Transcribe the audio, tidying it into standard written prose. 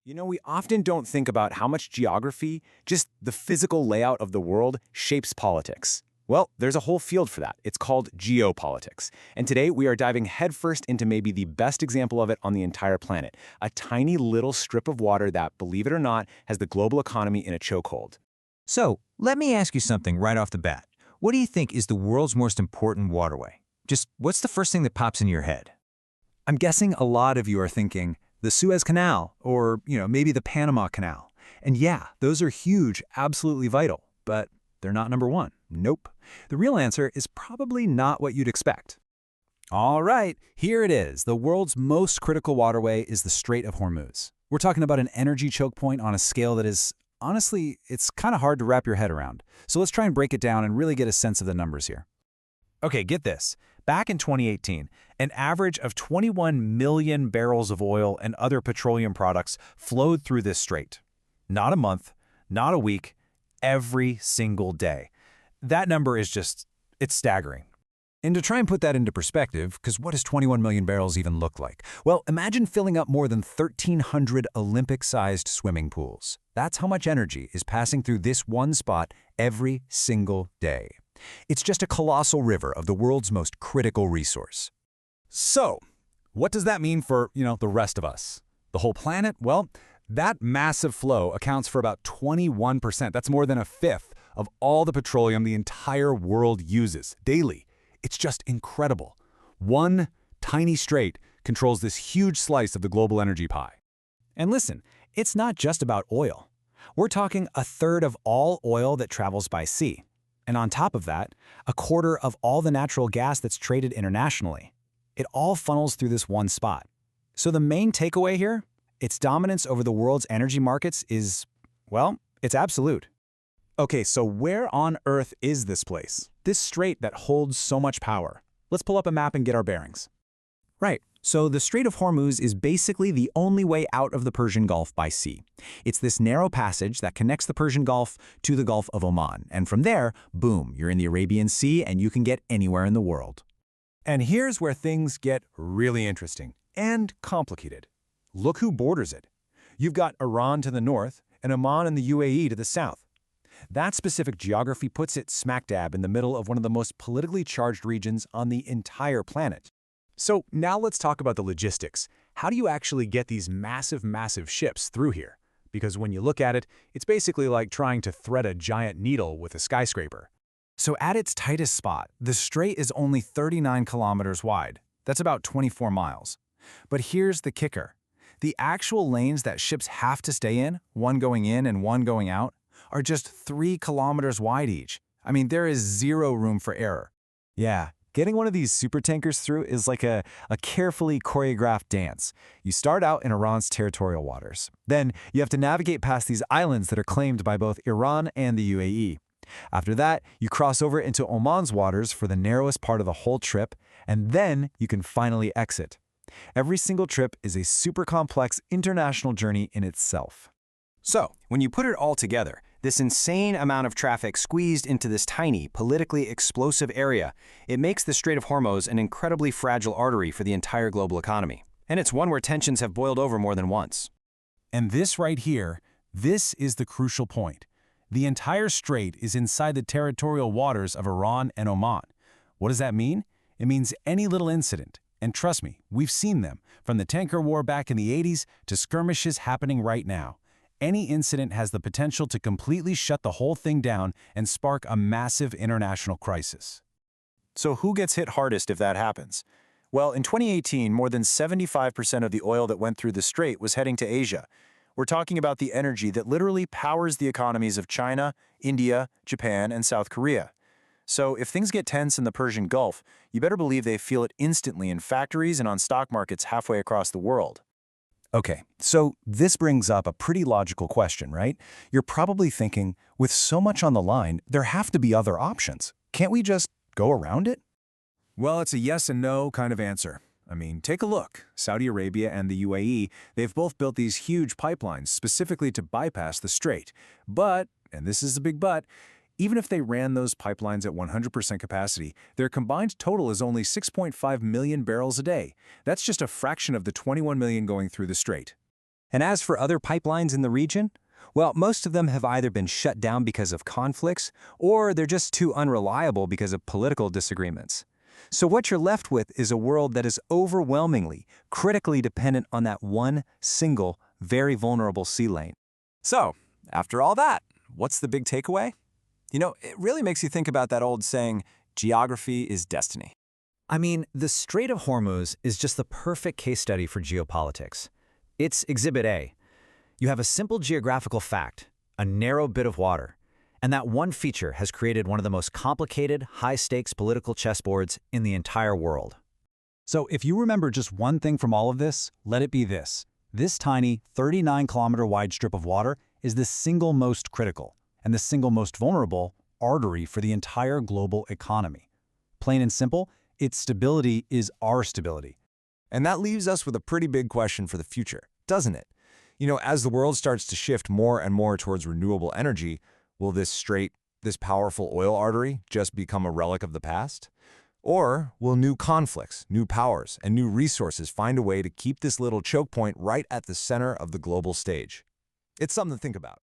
We often don't think about how much geography, just the physical layout of the world, shapes politics. Well, there's a whole field for that. It's called geopolitics. And today we are diving headfirst into maybe the best example of it on the entire planet, a tiny little strip of water that, believe it or not, has the global economy in a chokehold. So, let me ask you something right off the bat. What do you think is the world's most important waterway? Just what's the first thing that pops into your head? I'm guessing a lot of you are thinking the Suez Canal or, maybe the Panama Canal. And yeah, those are huge, absolutely vital, but they're not number one. Nope. The real answer is probably not what you'd expect. All right, here it is. The world's most critical waterway is the Strait of Hormuz. We're talking about an energy choke point on a scale that is, honestly, it's kind of hard to wrap your head around. So let's try and break it down and really get a sense of the numbers here. Okay, get this. Back in 2018, an average of 21 million barrels of oil and other petroleum products flowed through this strait. Not a month, not a week, every single day. That number is it's staggering. And to try and put that into perspective, because what does 21 million barrels even look like? Well, imagine filling up more than 1,300 Olympic-sized swimming pools. That's how much energy is passing through this one spot every single day. It's just a colossal river of the world's most critical resource. So, what does that mean for, the rest of us? The whole planet? Well, that massive flow accounts for about 21%. That's more than a fifth of all the petroleum the entire world uses daily. It's just incredible. One tiny strait controls this huge slice of the global energy pie. And listen, it's not just about oil. We're talking a third of all oil that travels by sea. And on top of that, a quarter of all the natural gas that's traded internationally. It all funnels through this one spot. So the main takeaway here, its dominance over the world's energy markets is, well, it's absolute. Okay, so where on earth is this place? This strait that holds so much power? Let's pull up a map and get our bearings. Right. So the Strait of Hormuz is basically the only way out of the Persian Gulf by sea. It's this narrow passage that connects the Persian Gulf to the Gulf of Oman. And from there, boom, you're in the Arabian Sea and you can get anywhere in the world. And here's where things get really interesting and complicated. Look who borders it. You've got Iran to the north and Oman and the UAE to the south. That specific geography puts it smack dab in the middle of one of the most politically charged regions on the entire planet. So now let's talk about the logistics. How do you actually get these massive ships through here? Because when you look at it, it's basically like trying to thread a giant needle with a skyscraper. So at its tightest spot, the strait is only 39 kilometers wide. That's about 24 miles. But here's the kicker. The actual lanes that ships have to stay in, one going in and one going out, are just 3 kilometers wide each. I mean, there is zero room for error. Yeah, getting one of these supertankers through is like a carefully choreographed dance. You start out in Iran's territorial waters. Then you have to navigate past these islands that are claimed by both Iran and the UAE. After that, you cross over into Oman's waters for the narrowest part of the whole trip, and then you can finally exit. Every single trip is a super complex international journey in itself. So, when you put it all together, this insane amount of traffic squeezed into this tiny, politically explosive area, it makes the Strait of Hormuz an incredibly fragile artery for the entire global economy. And it's one where tensions have boiled over more than once. And this right here, this is the crucial point. The entire strait is inside the territorial waters of Iran and Oman. What does that mean? It means any little incident. And trust me, we've seen them, from the tanker war back in the 80s to skirmishes happening right now. Any incident has the potential to completely shut the whole thing down and spark a massive international crisis. So who gets hit hardest if that happens? Well, in 2018, more than 75% of the oil that went through the strait was heading to Asia. We're talking about the energy that literally powers the economies of China, India, Japan, and South Korea. So if things get tense in the Persian Gulf, you better believe they feel it instantly in factories and on stock markets halfway across the world. Okay, so this brings up a pretty logical question, right? You're probably thinking, with so much on the line, there have to be other options. Can't we just go around it? Well, it's a yes and no kind of answer. I mean, take a look. Saudi Arabia and the UAE, they've both built these huge pipelines specifically to bypass the strait. But, and this is a big but, even if they ran those pipelines at 100% capacity, their combined total is only 6.5 million barrels a day. That's just a fraction of the 21 million going through the strait. And as for other pipelines in the region, well, most of them have either been shut down because of conflicts, or they're just too unreliable because of political disagreements. So what you're left with is a world that is overwhelmingly, critically dependent on that one single, very vulnerable sea lane. So, after all that, what's the big takeaway? You know, it really makes you think about that old saying, geography is destiny. I mean, the Strait of Hormuz is just the perfect case study for geopolitics. It's Exhibit A. You have a simple geographical fact, a narrow bit of water, and that one feature has created one of the most complicated, high-stakes political chessboards in the entire world. So if you remember just one thing from all of this, let it be this. This tiny, 39-kilometer wide strip of water is the single most critical and the single most vulnerable artery for the entire global economy. Plain and simple, its stability is our stability. And that leaves us with a pretty big question for the future, doesn't it? You know, as the world starts to shift more and more towards renewable energy, will this strait, this powerful oil artery, just become a relic of the past? Or will new conflicts, new powers, and new resources find a way to keep this little choke point right at the center of the global stage? It's something to think about.